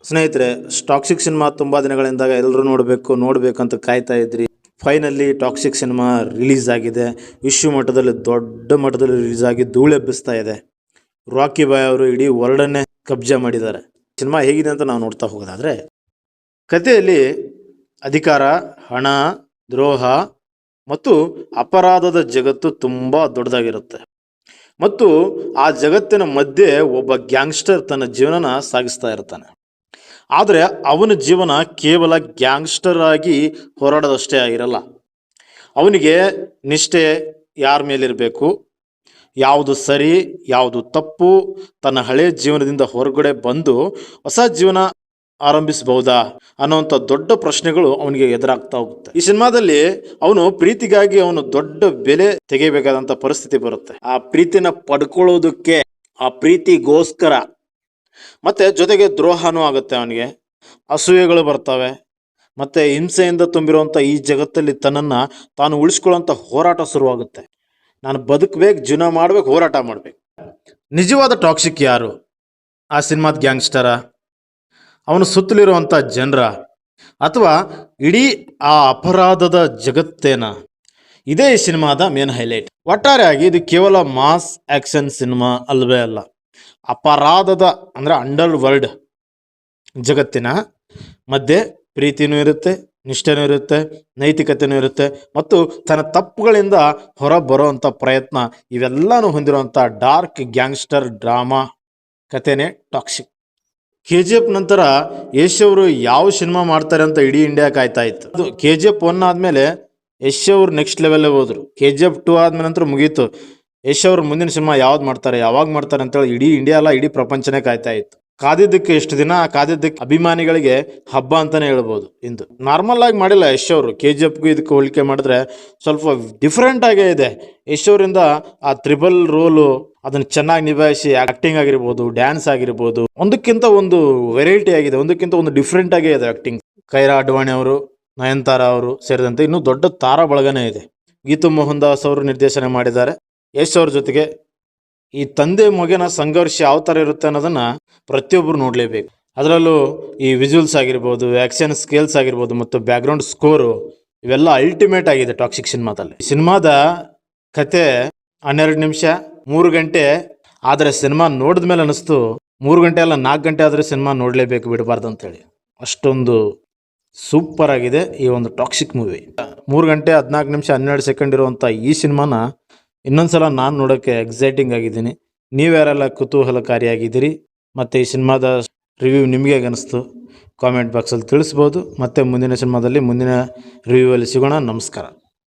ಸ್ನೇಹಿತರೆ, toxic cinema ತುಂಬ ದಿನಗಳಿಂದ ಎಲ್ಲರೂ ನೋಡಬೇಕಂತ ಕಾಯ್ತಾ ಇದ್ರಿ. ಫೈನಲಿ ಟಾಕ್ಸಿಕ್ ಸಿನಿಮಾ ರಿಲೀಸ್ ಆಗಿದೆ. ವಿಶ್ವ ಮಟ್ಟದಲ್ಲಿ ದೊಡ್ಡ ಮಟ್ಟದಲ್ಲಿ ರಿಲೀಸ್ ಆಗಿ ಧೂಳೆಬ್ಬಿಸ್ತಾ ಇದೆ. ರಾಕಿ ಬಾಯ್ ಅವರು ಇಡೀ ವರ್ಲ್ಡನ್ನೇ ಕಬ್ಜಾ ಮಾಡಿದ್ದಾರೆ. ಸಿನಿಮಾ ಹೇಗಿದೆ ಅಂತ ನಾವು ನೋಡ್ತಾ ಹೋಗೋದಾದ್ರೆ, ಕಥೆಯಲ್ಲಿ ಅಧಿಕಾರ, ಹಣ, ದ್ರೋಹ ಮತ್ತು ಅಪರಾಧದ ಜಗತ್ತು ತುಂಬ ದೊಡ್ಡದಾಗಿರುತ್ತೆ. ಮತ್ತು ಆ ಜಗತ್ತಿನ ಮಧ್ಯೆ ಒಬ್ಬ ಗ್ಯಾಂಗ್ಸ್ಟರ್ ತನ್ನ ಜೀವನನ ಸಾಗಿಸ್ತಾ ಇರ್ತಾನೆ. ಆದರೆ ಅವನ ಜೀವನ ಕೇವಲ ಗ್ಯಾಂಗ್ಸ್ಟರ್ ಆಗಿ ಹೋರಾಡೋದಷ್ಟೇ ಆಗಿರಲ್ಲ. ಅವನಿಗೆ ನಿಷ್ಠೆ ಯಾರ ಮೇಲಿರಬೇಕು, ಯಾವುದು ಸರಿ ಯಾವುದು ತಪ್ಪು, ತನ್ನ ಹಳೆಯ ಜೀವನದಿಂದ ಹೊರಗಡೆ ಬಂದು ಹೊಸ ಜೀವನ ಆರಂಭಿಸಬಹುದಾ ಅನ್ನೋಂಥ ದೊಡ್ಡ ಪ್ರಶ್ನೆಗಳು ಅವನಿಗೆ ಎದುರಾಗ್ತಾ ಹೋಗುತ್ತೆ. ಈ ಸಿನಿಮಾದಲ್ಲಿ ಅವನು ಪ್ರೀತಿಗಾಗಿ ಅವನು ದೊಡ್ಡ ಬೆಲೆ ತೆಗೆಯಬೇಕಾದಂಥ ಪರಿಸ್ಥಿತಿ ಬರುತ್ತೆ. ಆ ಪ್ರೀತಿನ ಪಡ್ಕೊಳ್ಳೋದಕ್ಕೆ, ಆ ಪ್ರೀತಿಗೋಸ್ಕರ ಮತ್ತೆ ಜೊತೆಗೆ ದ್ರೋಹನೂ ಆಗುತ್ತೆ. ಅವನಿಗೆ ಅಸೂಯೆಗಳು ಬರ್ತವೆ. ಮತ್ತೆ ಹಿಂಸೆಯಿಂದ ತುಂಬಿರುವಂಥ ಈ ಜಗತ್ತಲ್ಲಿ ತನ್ನನ್ನು ತಾನು ಉಳಿಸ್ಕೊಳ್ಳೋಂಥ ಹೋರಾಟ ಶುರುವಾಗುತ್ತೆ. ನಾನು ಬದುಕಬೇಕು, ಜೀವನ ಮಾಡ್ಬೇಕು, ಹೋರಾಟ ಮಾಡ್ಬೇಕು. ನಿಜವಾದ ಟಾಕ್ಸಿಕ್ ಯಾರು? ಆ ಸಿನಿಮಾದ ಗ್ಯಾಂಗ್ಸ್ಟರ, ಅವನು ಸುತ್ತಲಿರುವಂಥ ಜನರ, ಅಥವಾ ಇಡೀ ಆ ಅಪರಾಧದ ಜಗತ್ತೇನ? ಇದೇ ಈ ಸಿನಿಮಾದ ಮೇನ್ ಹೈಲೈಟ್. ಒಟ್ಟಾರೆಯಾಗಿ ಇದು ಕೇವಲ ಮಾಸ್ ಆಕ್ಷನ್ ಸಿನಿಮಾ ಅಲ್ವೇ ಅಲ್ಲ. ಅಪರಾಧದ ಅಂದರೆ ಅಂಡರ್ ವರ್ಲ್ಡ್ ಜಗತ್ತಿನ ಮಧ್ಯೆ ಪ್ರೀತಿನೂ ಇರುತ್ತೆ, ನಿಷ್ಠೆನೂ ಇರುತ್ತೆ, ನೈತಿಕತೆನೂ ಇರುತ್ತೆ, ಮತ್ತು ತನ್ನ ತಪ್ಪುಗಳಿಂದ ಹೊರ ಬರುವಂಥ ಪ್ರಯತ್ನ, ಇವೆಲ್ಲನೂ ಹೊಂದಿರುವಂಥ ಡಾರ್ಕ್ ಗ್ಯಾಂಗ್ಸ್ಟರ್ ಡ್ರಾಮಾ ಕಥೆನೇ ಟಾಕ್ಸಿಕ್. KGF ನಂತರ ಯಶ್ ಅವರು ಯಾವ ಸಿನಿಮಾ ಮಾಡ್ತಾರೆ ಅಂತ ಇಡೀ ಇಂಡಿಯಾ ಕಾಯ್ತಾ ಇತ್ತು. ಅದು KGF 1 ಆದಮೇಲೆ ಯಶ್ ಅವರು ನೆಕ್ಸ್ಟ್ ಲೆವೆಲ್ ಹೋದ್ರು. KGF 2 ಆದ್ಮೇಲೆ ನಂತರ ಮುಗೀತು. ಯಶ್ ಅವರು ಮುಂದಿನ ಸಿನಿಮಾ ಯಾವ್ದು ಮಾಡ್ತಾರೆ, ಯಾವಾಗ ಮಾಡ್ತಾರೆ ಅಂತೇಳಿ ಇಡೀ ಇಂಡಿಯಾ ಅಲ್ಲ, ಇಡೀ ಪ್ರಪಂಚನೇ ಕಾಯ್ತಾ ಇತ್ತು. ಕಾದಿದ್ದಕ್ಕೆ ಎಷ್ಟು ದಿನ, ಕಾದಿದ್ದಕ್ಕೆ ಅಭಿಮಾನಿಗಳಿಗೆ ಹಬ್ಬ ಅಂತಾನೆ ಹೇಳ್ಬೋದು. ಇಂದು ನಾರ್ಮಲ್ ಆಗಿ ಮಾಡಿಲ್ಲ ಯಶ್ ಅವರು. KGFಗೂ ಇದಕ್ಕೆ ಹೋಲಿಕೆ ಮಾಡಿದ್ರೆ ಸ್ವಲ್ಪ ಡಿಫ್ರೆಂಟ್ ಆಗೇ ಇದೆ. ಯಶ್ ಅವರಿಂದ ಆ ತ್ರಿಬಲ್ ರೋಲು ಅದನ್ನು ಚೆನ್ನಾಗಿ ನಿಭಾಯಿಸಿ, ಆಕ್ಟಿಂಗ್ ಆಗಿರ್ಬೋದು, ಡ್ಯಾನ್ಸ್ ಆಗಿರ್ಬೋದು, ಒಂದಕ್ಕಿಂತ ಒಂದು ವೆರೈಟಿ ಆಗಿದೆ, ಒಂದಕ್ಕಿಂತ ಒಂದು ಡಿಫ್ರೆಂಟ್ ಆಗೇ ಇದೆ ಆಕ್ಟಿಂಗ್. ಕೈರಾ ಅಡ್ವಾಣಿ ಅವರು, ನಯನತಾರಾ ಅವರು ಸೇರಿದಂತೆ ಇನ್ನೂ ದೊಡ್ಡ ತಾರಾ ಬಳಗನೇ ಇದೆ. ಗೀತು ಮೋಹನ್ ದಾಸ್ ಅವರು ನಿರ್ದೇಶನ ಮಾಡಿದ್ದಾರೆ. ಯಶ್ ಅವ್ರ ಜೊತೆಗೆ ಈ ತಂದೆ ಮಗನ ಸಂಘರ್ಷ ಯಾವ ಥರ ಇರುತ್ತೆ ಅನ್ನೋದನ್ನ ಪ್ರತಿಯೊಬ್ಬರು ನೋಡಲೇಬೇಕು. ಅದರಲ್ಲೂ ಈ ವಿಜುವಲ್ಸ್ ಆಗಿರ್ಬೋದು, ಆ್ಯಕ್ಷನ್ ಸ್ಕೇಲ್ಸ್ ಆಗಿರ್ಬೋದು, ಮತ್ತು ಬ್ಯಾಕ್ಗ್ರೌಂಡ್ ಸ್ಕೋರು, ಇವೆಲ್ಲ ಅಲ್ಟಿಮೇಟ್ ಆಗಿದೆ ಟಾಕ್ಸಿಕ್ ಸಿನಿಮಾದಲ್ಲಿ. ಸಿನಿಮಾದ ಕತೆ 12 ನಿಮಿಷ, 3 ಗಂಟೆ. ಆದರೆ ಸಿನಿಮಾ ನೋಡಿದ ಮೇಲೆ ಅನಿಸ್ತು 3 ಗಂಟೆ ಅಲ್ಲ 4 ಗಂಟೆ ಆದರೆ ಸಿನಿಮಾ ನೋಡಲೇಬೇಕು, ಬಿಡಬಾರ್ದು ಅಂತೇಳಿ. ಅಷ್ಟೊಂದು ಸೂಪರ್ ಆಗಿದೆ ಈ ಒಂದು ಟಾಕ್ಸಿಕ್ ಮೂವಿ. 3 ಗಂಟೆ 14 ನಿಮಿಷ 12 ಸೆಕೆಂಡ್ ಇರುವಂಥ ಈ ಸಿನಿಮಾನ ಇನ್ನೊಂದ್ಸಲ ನಾನು ನೋಡೋಕ್ಕೆ ಎಕ್ಸೈಟಿಂಗ್ ಆಗಿದ್ದೀನಿ. ನೀವ್ಯಾರೆಲ್ಲ ಕುತೂಹಲಕಾರಿಯಾಗಿದ್ದೀರಿ ಮತ್ತು ಈ ಸಿನಿಮಾದ ರಿವ್ಯೂ ನಿಮಗೆ ಅನಿಸ್ತು ಕಾಮೆಂಟ್ ಬಾಕ್ಸಲ್ಲಿ ತಿಳಿಸ್ಬೋದು. ಮತ್ತು ಮುಂದಿನ ಸಿನಿಮಾದಲ್ಲಿ ಮುಂದಿನ ರಿವ್ಯೂವಲ್ಲಿ ಸಿಗೋಣ. ನಮಸ್ಕಾರ.